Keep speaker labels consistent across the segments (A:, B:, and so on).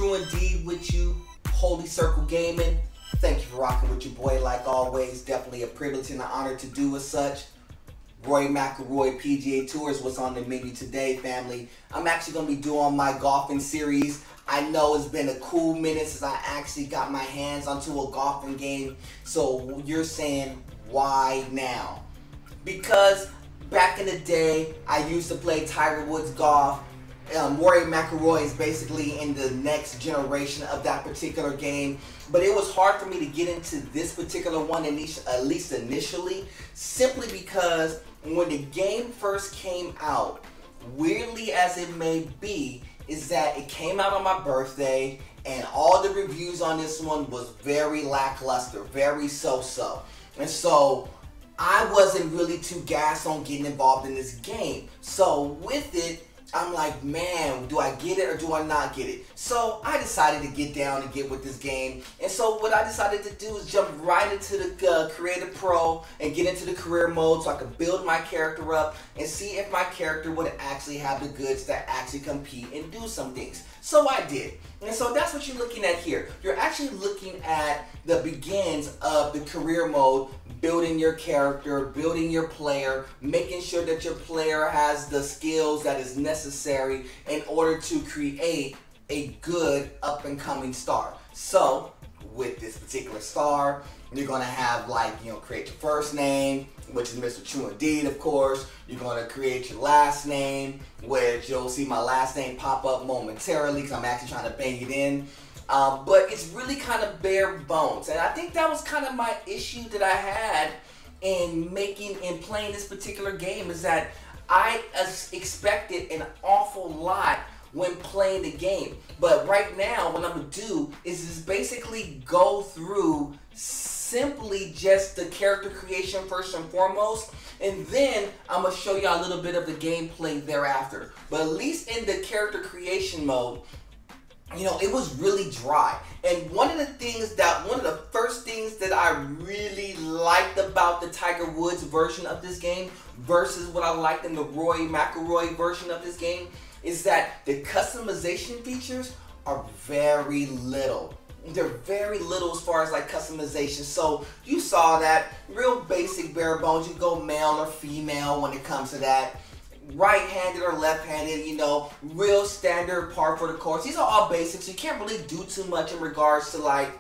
A: True indeed with you, Holy Circle Gaming. Thank you for rocking with your boy like always. Definitely a privilege and an honor to do as such. Rory McIlroy PGA Tour is what's on the menu today, family. I'm actually going to be doing my golfing series. I know it's been a cool minute since I actually got my hands onto a golfing game. So you're saying, why now? Because back in the day, I used to play Tiger Woods golf. Rory McIlroy is basically in the next generation of that particular game. But it was hard for me to get into this particular one, at least initially, simply because when the game first came out, weirdly as it may be, is that it came out on my birthday, and all the reviews on this one was very lackluster, very so-so. And so I wasn't really too gassed on getting involved in this game. So with it, I'm like, man, do I get it or do I not get it? So I decided to get down and get with this game. And so what I decided to do is jump right into the Creative Pro and get into the career mode so I could build my character up and see if my character would actually have the goods to actually compete and do some things. So I did. And so that's what you're looking at here. You're actually looking at the begins of the career mode, building your character, building your player, making sure that your player has the skills that is necessary in order to create a good up-and-coming star. So with this particular star, you're going to have, like, create your first name, which is Mr. True Indeed, of course. You're going to create your last name, which you'll see my last name pop up momentarily because I'm actually trying to bang it in. But it's really kind of bare bones. And I think that was kind of my issue that I had in playing this particular game, is that I expected an awful lot when playing the game. But right now, what I'm going to do is just basically go through simply just the character creation first and foremost, and then I'm going to show you a little bit of the gameplay thereafter. But at least in the character creation mode, it was really dry. And one of the first things that I really liked about the Tiger Woods version of this game versus what I liked in the Rory McIlroy version of this game is that the customization features are very little. They're very little as far as like customization. So you saw that real basic bare bones. You go male or female when it comes to that. Right-handed or left-handed, real standard par for the course. These are all basics. You can't really do too much in regards to like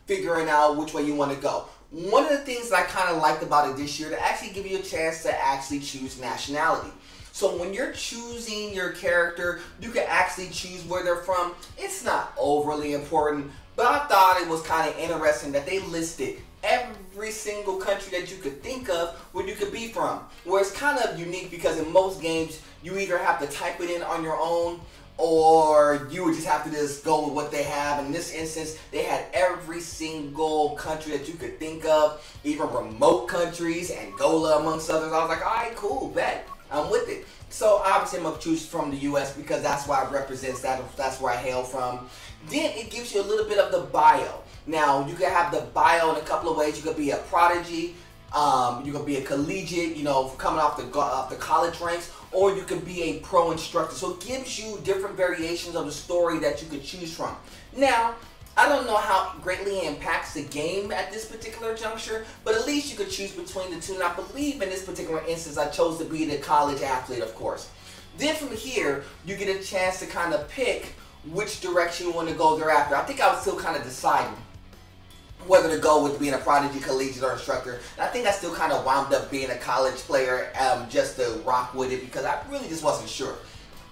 A: figuring out which way you want to go. One of the things that I kind of liked about it this year, to actually give you a chance to actually choose nationality. So when you're choosing your character, you can actually choose where they're from. It's not overly important, but I thought it was kind of interesting that they listed every single country that you could think of where you could be from. Where it's kind of unique because in most games, you either have to type it in on your own or you would just have to just go with what they have. In this instance, they had every single country that you could think of, even remote countries, Angola amongst others. I was like, all right, cool, bet. I'm with it. So obviously I'm going to choose from the US because that's why it represents that. That's where I hail from. Then it gives you a little bit of the bio. Now you can have the bio in a couple of ways. You could be a prodigy. You could be a collegiate, coming off the college ranks, or you could be a pro instructor. So it gives you different variations of the story that you could choose from. Now, I don't know how greatly it impacts the game at this particular juncture, but at least you could choose between the two. And I believe in this particular instance, I chose to be the college athlete, of course. Then from here, you get a chance to kind of pick which direction you want to go thereafter. I think I was still kind of deciding whether to go with being a prodigy, collegiate, or instructor. And I think I still kind of wound up being a college player just to rock with it because I really just wasn't sure.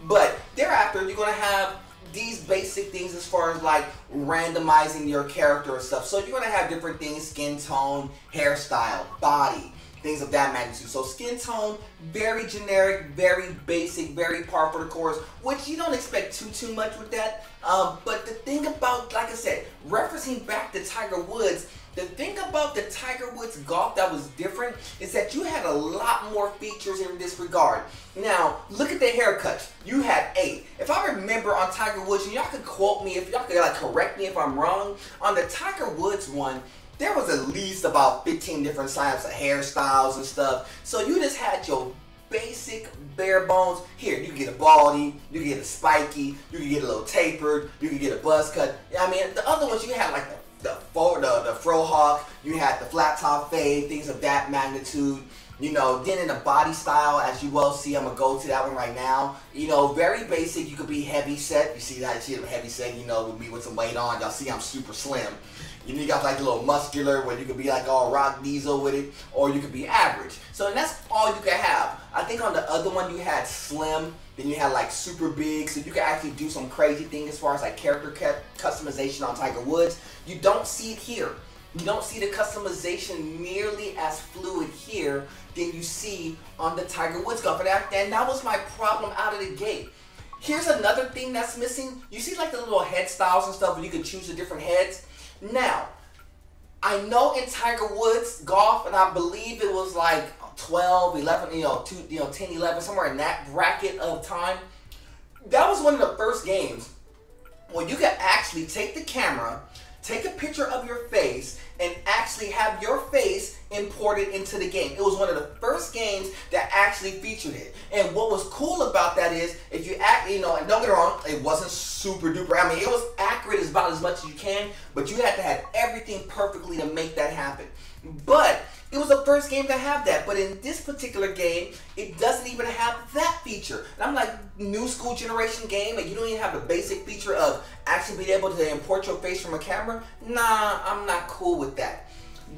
A: But thereafter, you're going to have these basic things as far as like randomizing your character and stuff. So you're going to have different things: skin tone, hairstyle, body, things of that magnitude. So skin tone, very generic, very basic, very par for the course, which you don't expect too much with that. But the thing about, like I said, referencing back to Tiger Woods, the thing about the Tiger Woods golf that was different is that you had a lot more features in this regard. Now, look at the haircuts. You had 8. If I remember on Tiger Woods, and y'all could quote me, if y'all could like correct me if I'm wrong, on the Tiger Woods one, there was at least about 15 different types of hairstyles and stuff. So you just had your basic bare bones. Here, you can get a baldy, you can get a spiky, you can get a little tapered, you can get a buzz cut. I mean, the other ones you had like the fro hawk, you had the flat top fade, things of that magnitude. You know, then in the body style, as you well see, I'm going to go to that one right now. You know, very basic. You could be heavy set. You see that? You see heavy set, you know, with me with some weight on. Y'all see I'm super slim. You got like a little muscular where you could be like all rock diesel with it, or you could be average. So and that's all you could have. I think on the other one you had slim, then you had like super big, so you could actually do some crazy thing as far as like character customization on Tiger Woods. You don't see it here. You don't see the customization nearly as fluid here than you see on the Tiger Woods golf. And that was my problem out of the gate. Here's another thing that's missing. You see like the little head styles and stuff where you can choose the different heads. Now, I know in Tiger Woods golf, and I believe it was like 12, 11, 10, 11, somewhere in that bracket of time. That was one of the first games where you could actually take the camera, take a picture of your face, and actually have your face imported into the game. It was one of the first games that actually featured it. And what was cool about that is, if you act, and don't get me wrong, it wasn't super duper. I mean, it was accurate as about as much as you can, but you had to have everything perfectly to make that happen. But it was the first game to have that. But in this particular game, it doesn't even have that feature. And I'm like, new school generation game, and you don't even have the basic feature of actually being able to import your face from a camera? Nah, I'm not cool with that.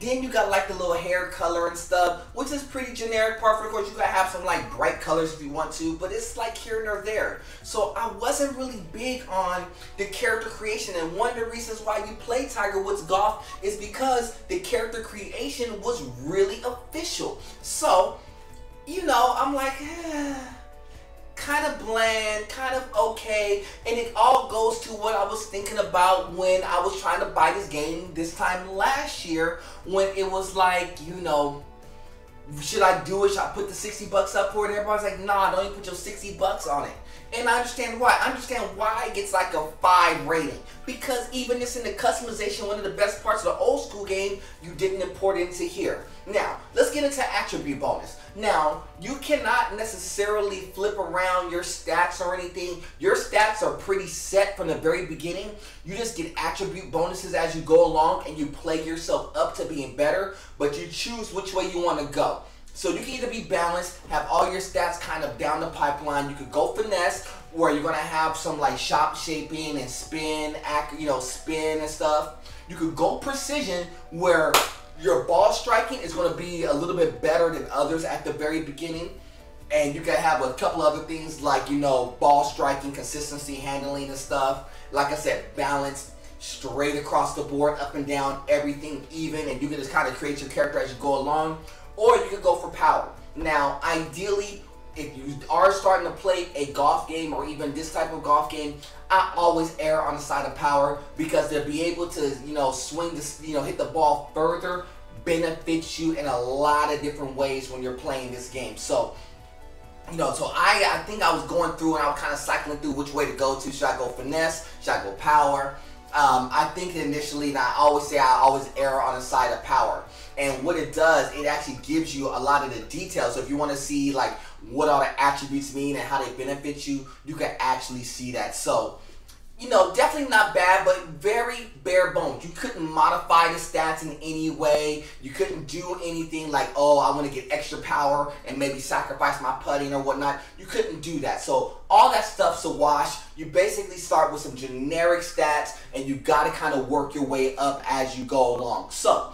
A: Then you got like the little hair color and stuff, which is pretty generic part. Of course, you gotta have some like bright colors if you want to, but it's like here and there. So I wasn't really big on the character creation, and one of the reasons why you play Tiger Woods golf is because the character creation was really official. So, I'm like, kind of bland, kind of okay, and it all goes to what I was thinking about when I was trying to buy this game this time last year, when it was like, should I do it? Should I put the 60 bucks up for it? And everybody's like, nah, don't even put your 60 bucks on it. And I understand why. I understand why it gets like a 5 rating. Because even this in the customization, one of the best parts of the old school game, you didn't import it into here. Now, let's get into attribute bonus. Now, you cannot necessarily flip around your stats or anything. Your stats are pretty set from the very beginning. You just get attribute bonuses as you go along, and you play yourself up to being better, but you choose which way you want to go. So you can either be balanced, have all your stats kind of down the pipeline. You could go finesse, where you're gonna have some like shot shaping and spin, spin and stuff. You could go precision, where your ball striking is gonna be a little bit better than others at the very beginning. And you can have a couple other things like, ball striking, consistency, handling and stuff. Like I said, balance, straight across the board, up and down, everything even. And you can just kind of create your character as you go along. Or you could go for power. Now, ideally, if you are starting to play a golf game or even this type of golf game, I always err on the side of power, because to be able to, swing this, hit the ball further benefits you in a lot of different ways when you're playing this game. So, so I think I was going through and I was kind of cycling through which way to go to. Should I go finesse? Should I go power? I think initially, and I always err on the side of power. And what it does, it actually gives you a lot of the details. So if you want to see like what all the attributes mean and how they benefit you, you can actually see that. So, definitely not bad, but very bare bones. You couldn't modify the stats in any way. You couldn't do anything like, oh, I want to get extra power and maybe sacrifice my putting or whatnot. You couldn't do that. So all that stuff's a wash. You basically start with some generic stats, and you got to kind of work your way up as you go along. So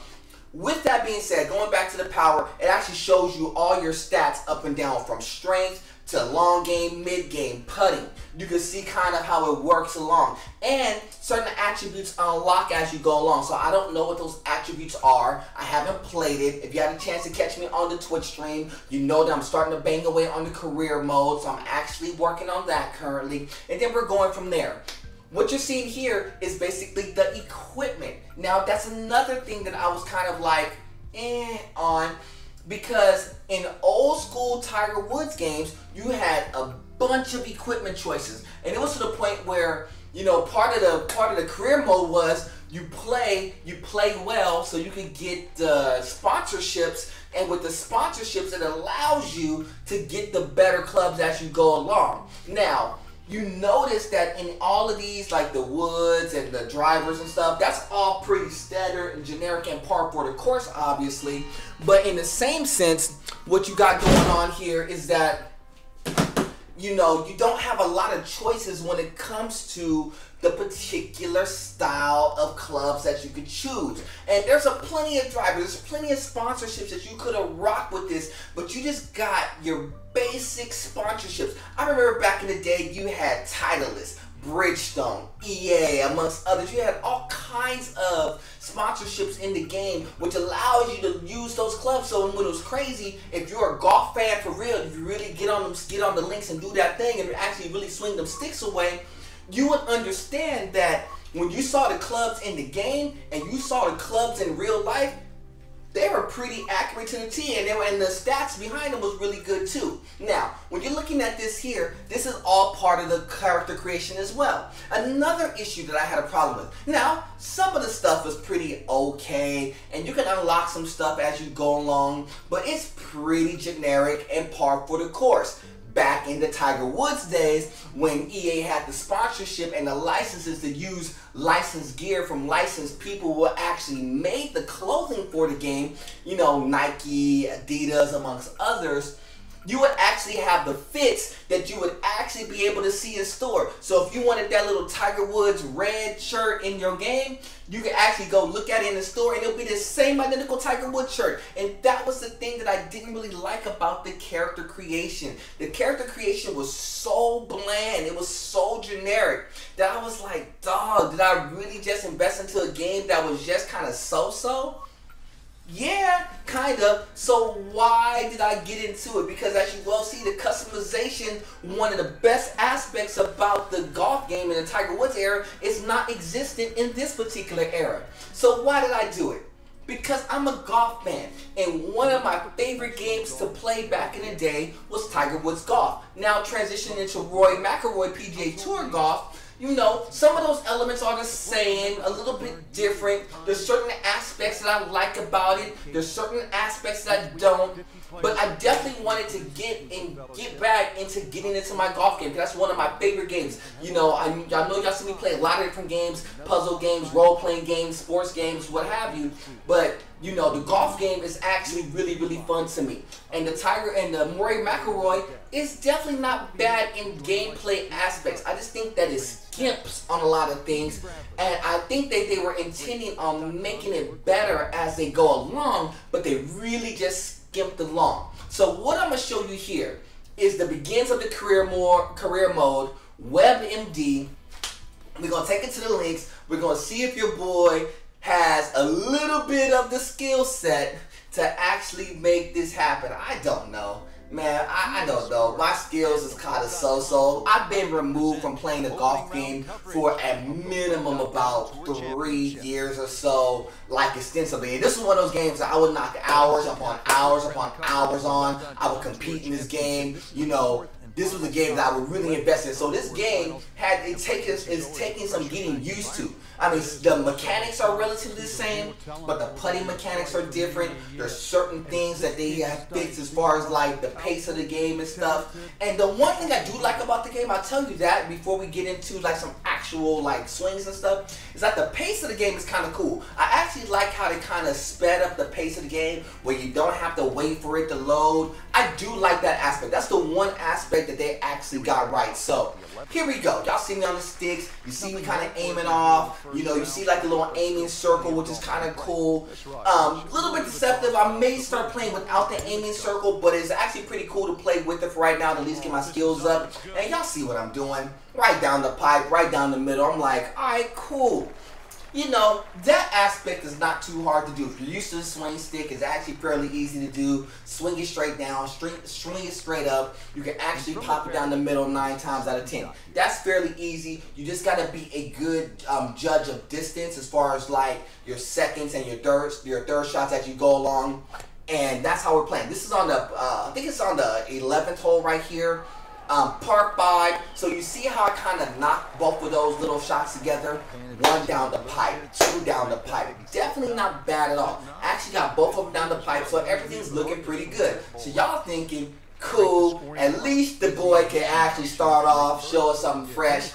A: with that being said, going back to the power, it actually shows you all your stats up and down, from strength to long game, mid game, putting. You can see kind of how it works along. And certain attributes unlock as you go along. So I don't know what those attributes are. I haven't played it. If you had a chance to catch me on the Twitch stream, you know that I'm starting to bang away on the career mode. So I'm actually working on that currently. And then we're going from there. What you're seeing here is basically the equipment. Now, that's another thing that I was kind of like, on, because in old school Tiger Woods games, you had a bunch of equipment choices. And it was to the point where you know, part of the career mode was you play well so you can get sponsorships, and with the sponsorships it allows you to get the better clubs as you go along. Now, you notice that in all of these, like the woods and the drivers and stuff, that's all pretty standard and generic and par for the course, obviously. But in the same sense, what you got going on here is that, you know, you don't have a lot of choices when it comes to the particular style of clubs that you could choose. And there's plenty of drivers, there's plenty of sponsorships that you could have rocked with this, but you just got your basic sponsorships. I remember back in the day, you had Titleist, Bridgestone, EA, amongst others. You had all kinds of sponsorships in the game, which allows you to use those clubs. So when it was crazy, if you're a golf fan for real, if you really get on the links and do that thing, and you actually really swing them sticks away, you would understand that when you saw the clubs in the game and you saw the clubs in real life, they were pretty accurate to the T, and the stats behind them was really good too. Now, when you're looking at this here, this is all part of the character creation as well. Another issue that I had a problem with. Now, some of the stuff is pretty okay, and you can unlock some stuff as you go along, but it's pretty generic and par for the course. Back in the Tiger Woods days, when EA had the sponsorship and the licenses to use licensed gear from licensed people who actually made the clothing for the game, you know, Nike, Adidas, amongst others, you would actually have the fits that you would actually be able to see in store. So if you wanted that little Tiger Woods red shirt in your game, you could actually go look at it in the store and it'll be the same identical Tiger Woods shirt. And that was the thing that I didn't really like about the character creation. The character creation was so bland, it was so generic, that I was like, dog, did I really just invest into a game that was just kind of so-so? Yeah, kind of. So why did I get into it? Because as you well see, the customization, one of the best aspects about the golf game in the Tiger Woods era, is not existent in this particular era. So why did I do it? Because I'm a golf fan, and one of my favorite games to play back in the day was Tiger Woods Golf. Now transitioning into Rory McIlroy PGA Tour Golf, you know, some of those elements are the same, a little bit different. There's certain aspects that I like about it. There's certain aspects that I don't. But I definitely wanted to get back into getting into my golf game, because that's one of my favorite games. You know, y'all know y'all see me play a lot of different games, puzzle games, role-playing games, sports games, what have you. But, you know, the golf game is actually really, really fun to me. And the Tiger and the Rory McIlroy is definitely not bad in gameplay aspects. I just think that it skimps on a lot of things, and I think that they were intending on making it better as they go along, but they really just skimped along. So what I'm going to show you here is the begins of the career mode, WebMD. We're going to take it to the links. We're going to see if your boy has a little bit of the skill set to actually make this happen. I don't know. Man, I don't know. My skills is kind of so-so. I've been removed from playing the golf game for a minimum about 3 years or so, like extensively. And this is one of those games that I would knock hours upon hours upon hours on. I would compete in this game, you know. This was a game that I would really invest in. So this game is taking some getting used to. I mean, the mechanics are relatively the same, but the putting mechanics are different. There's certain things that they have fixed as far as like the pace of the game and stuff. And the one thing I do like about the game, I'll tell you that before we get into like some actual like swings and stuff, is that the pace of the game is kind of cool. I actually like how they kind of sped up the pace of the game where you don't have to wait for it to load. I do like that aspect. That's the one aspect that they actually got right. So here we go. Y'all see me on the sticks. You see me kind of aiming off. You know, you see like a little aiming circle, which is kind of cool. A little bit deceptive. I may start playing without the aiming circle, but it's actually pretty cool to play with it for right now to at least get my skills up. And y'all see what I'm doing. Right down the pipe, right down the middle. I'm like, all right, cool. You know, that aspect is not too hard to do. If you're used to the swing stick, it's actually fairly easy to do. Swing it straight down, swing it straight up. You can actually pop it down the middle 9 times out of 10. That's fairly easy. You just got to be a good judge of distance as far as like your seconds and your third shots as you go along. And that's how we're playing. This is on the, I think it's on the 11th hole right here. Par 5. So you see how I kind of knocked both of those little shots together? One down the pipe, two down the pipe. Definitely not bad at all. I actually got both of them down the pipe, so everything's looking pretty good. So y'all thinking, cool, at least the boy can actually start off, show us something fresh.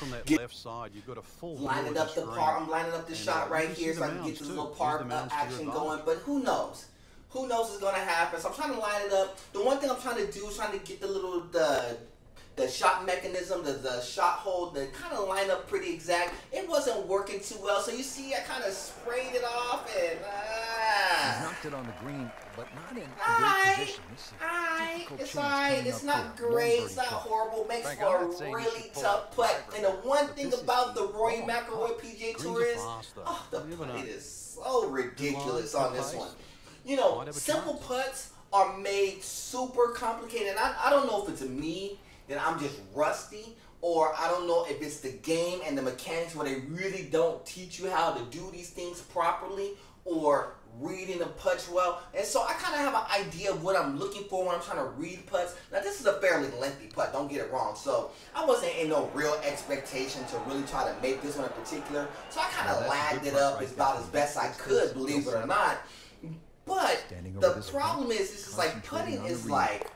A: Lining up the par, I'm lining up the shot right here so I can get this little par action going, but who knows? Who knows what's going to happen? So I'm trying to line it up. The one thing I'm trying to do is trying to get the shot mechanism, the shot hold, to kind of line up pretty exact. It wasn't working too well, so you see I kind of sprayed it off and
B: He's knocked it on the green, but not in a great position.
A: It's alright. It's not great. It's not horrible. Makes for a really tough putt. And the one thing about the Rory McIlroy PGA Tour is, the putt is so ridiculous on this one. You know, simple putts are made super complicated. And I don't know if it's me that I'm just rusty, or I don't know if it's the game and the mechanics where they really don't teach you how to do these things properly, or reading the putts well. And so I kind of have an idea of what I'm looking for when I'm trying to read putts. Now this is a fairly lengthy putt, don't get it wrong. So I wasn't in no real expectation to really try to make this one in particular. So I kind of lagged it up about as best I could, believe it or not. But the problem is, this is like, putting is like,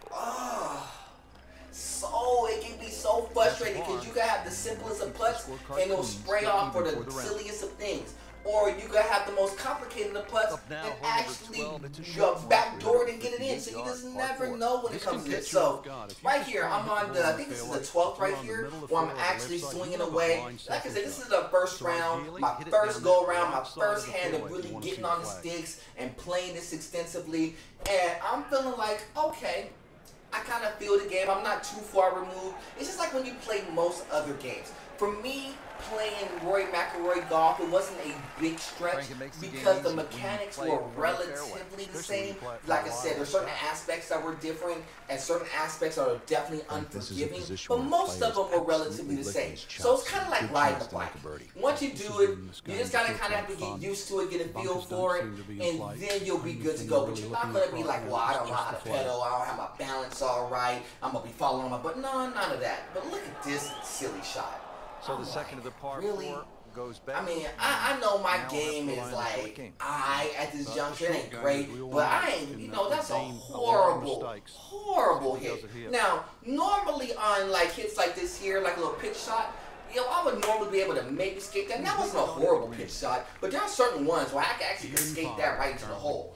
A: so it can be so frustrating because you can have the simplest of putts and it'll spray off for the silliest of things. Or you can have the most complicated of putts and actually backdoor it and get it in. So you just never know when it comes to this. So right here, I'm on the, I think this is the 12th right here, where I'm actually swinging away. Like I said, this is the first round, my first go around, my first hand of really getting on the sticks and playing this extensively. And I'm feeling like, okay, I kind of feel the game. I'm not too far removed. It's just like when you play most other games. For me, playing Rory McIlroy golf, it wasn't a big stretch because the mechanics were relatively the same. Like I said, there's certain aspects that were different and certain aspects that are definitely unforgiving, but most of them were relatively the same. So it's kind of like riding a bike. Once you do it, you just gotta kind of have to get used to it, get a feel for it, and then you'll be good to go. But you're not gonna be like, well, I don't know how to pedal, I don't have my balance all right, I'm gonna be following my, but no, none of that. But look at this silly shot.
B: So the second of the par
A: really?
B: 4 goes back.
A: I mean, I know my game is like, at this juncture, it ain't great, but I ain't, you know, that's a horrible hit. Now, normally on like hits like this here, like a little pitch shot, you know, I would normally be able to maybe skate that. And that wasn't a horrible pitch shot, but there are certain ones where I can actually skate that right into the hole.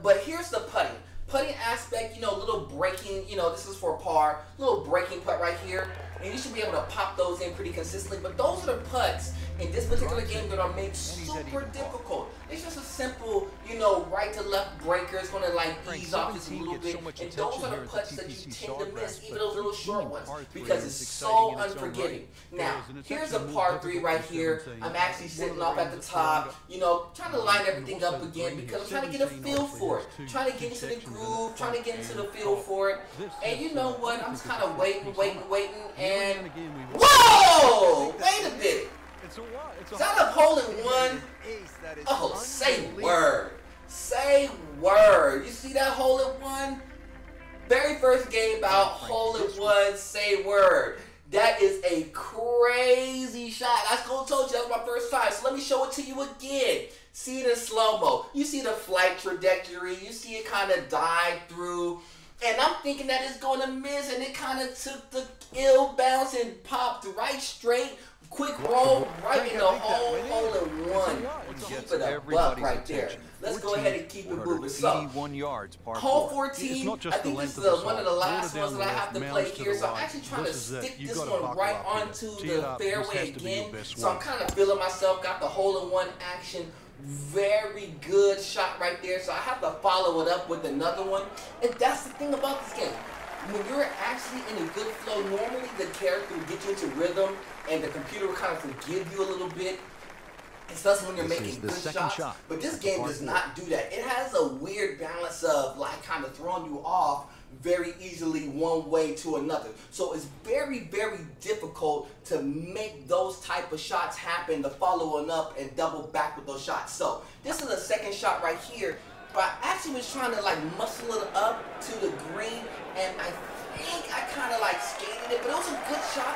A: But here's the putting. Putting aspect, you know, little breaking, you know, this is for par, little breaking putt right here, and you should be able to pop those in pretty consistently. But those are the putts in this particular game that are made super difficult. It's just a simple, you know, right to left breaker. It's going to like ease off just a little bit, and those are the putts that you tend to miss, even those little short ones, because it's so unforgiving. Now, here's a par 3 right here. I'm actually sitting off at the top, you know, trying to line everything up again because I'm trying to get a feel for it, trying to get into the groove, trying to get into the feel for it. And you know what? I'm just kind of waiting, and whoa! Wait a minute. Is that a hole in one? Oh, say word. Say word. You see that hole in one? Very first game out, hole in one, say word. That is a crazy shot. I told you that was my first time, so let me show it to you again. See it in slow-mo. You see the flight trajectory. You see it kind of dive through. And I'm thinking that it's going to miss, and it kind of took the ill bounce and popped right straight. Quick roll right in the hole in one. Keep it a buck right there. Let's go ahead and keep it moving. So, hole 14, I think this is one of the last ones that I have to play here. So I'm actually trying to stick this one right onto the fairway again. So I'm kind of feeling myself, got the hole in one action. Very good shot right there. So I have to follow it up with another one. And that's the thing about this game. When you're actually in a good flow, normally the character will get you into rhythm and the computer will kind of forgive you a little bit, especially when you're making good shots. But this game does not do that. It has a weird balance of like kind of throwing you off very easily one way to another. So it's very, very difficult to make those type of shots happen, to following up and double back with those shots. So this is a second shot right here. But I actually was trying to like muscle it up to the green, and I think I kind of like skated it, but it was a good shot.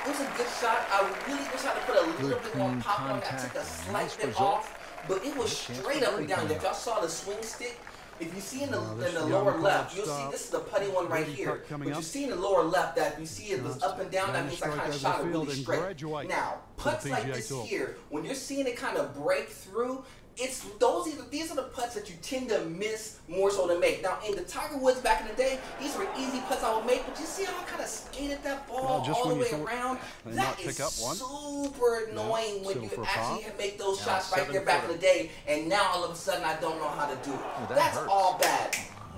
A: It was a good shot. I really wish I had put a little bit more pop on that. I took a slight bit off, but it was straight up and down. If y'all saw the swing stick, if you see in the lower left, you'll see this is the putty one right here. But you see in the lower left that if you see it was up and down, that means I kind of shot it really straight. Now, putts like this here, when you're seeing it kind of break through, these are the putts that you tend to miss more so than make. Now, in the Tiger Woods back in the day, these were easy putts I would make, but you see how I kind of skated that ball all the way around? That is super annoying when you actually make those shots right there back in the day, and now all of a sudden I don't know how to do it. That's all bad.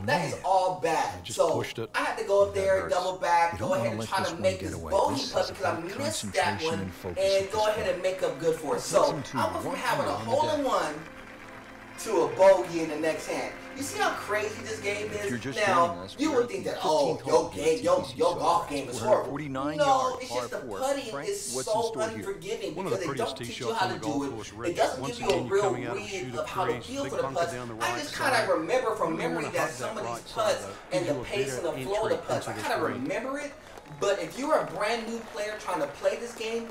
A: That is all bad. So I had to go up there, double back, go ahead and try to make this bogey putt because I missed that one, and go ahead and make up good for it. So I went from having a hole-in-one to a bogey in the next hand. You see how crazy this game is? Now, you would think that, oh, your golf game is horrible. No, it's just the putting is so unforgiving because they don't teach you how to do it. It doesn't give you a real read of how to feel for the putts. I just kind of remember from memory that some of these putts and the pace and the flow of the putts, I kind of remember it. But if you're a brand new player trying to play this game,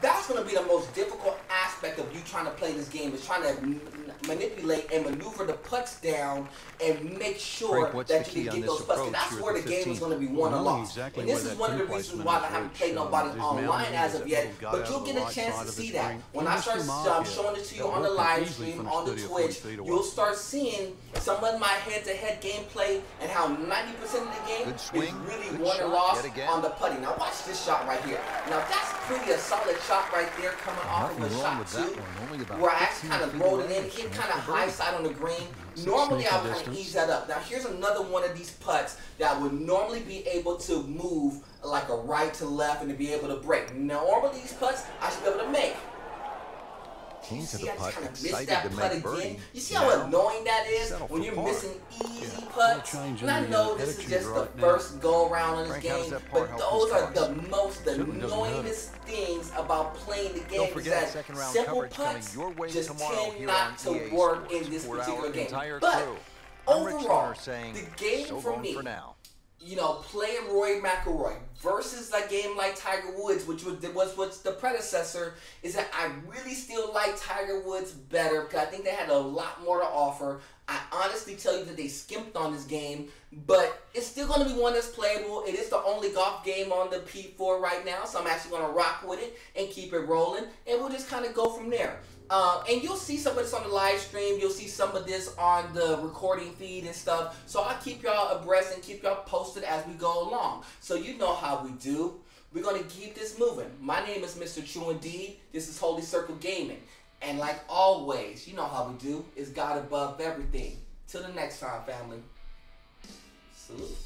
A: that's going to be the most difficult aspect of you trying to play this game, is trying to manipulate and maneuver the putts down and make sure that you can get those putts. And that's where the game is going to be won or lost. And this is one of the reasons why I haven't played nobody online as of yet, but you'll get a chance to see that. When I start showing it to you on the live stream, on the Twitch, you'll start seeing some of my head-to-head gameplay and how 90% of the game is really won or lost on the putting. Now watch this shot right here. Now that's pretty a solid shot right there coming off of a shot two, where I actually kind of rolled it in, hit kind of high side on the green. Normally I would kind of ease that up. Now here's another one of these putts that would normally be able to move like a right to left and to be able to break. Now normally these putts I should be able to make. You see, I just kind of missed that putt again. You see how annoying that is when you're missing easy putts? And I know this is just the first go-around on this game, but those are the most annoyingest things about playing the game, is that simple putts just tend not to work in this particular game. But overall, the game for me, you know, playing Rory McIlroy versus a game like Tiger Woods, which was the predecessor, is that I really still like Tiger Woods better because I think they had a lot more to offer. I honestly tell you that they skimped on this game, but it's still going to be one that's playable. It is the only golf game on the P4 right now, so I'm actually going to rock with it and keep it rolling, and we'll just kind of go from there. And you'll see some of this on the live stream. You'll see some of this on the recording feed and stuff. So I'll keep y'all abreast and keep y'all posted as we go along. So you know how we do. We're going to keep this moving. My name is Mr. True Indeed. This is Holy Circle Gaming. And like always, you know how we do. It's God above everything. Till the next time, family. Salute.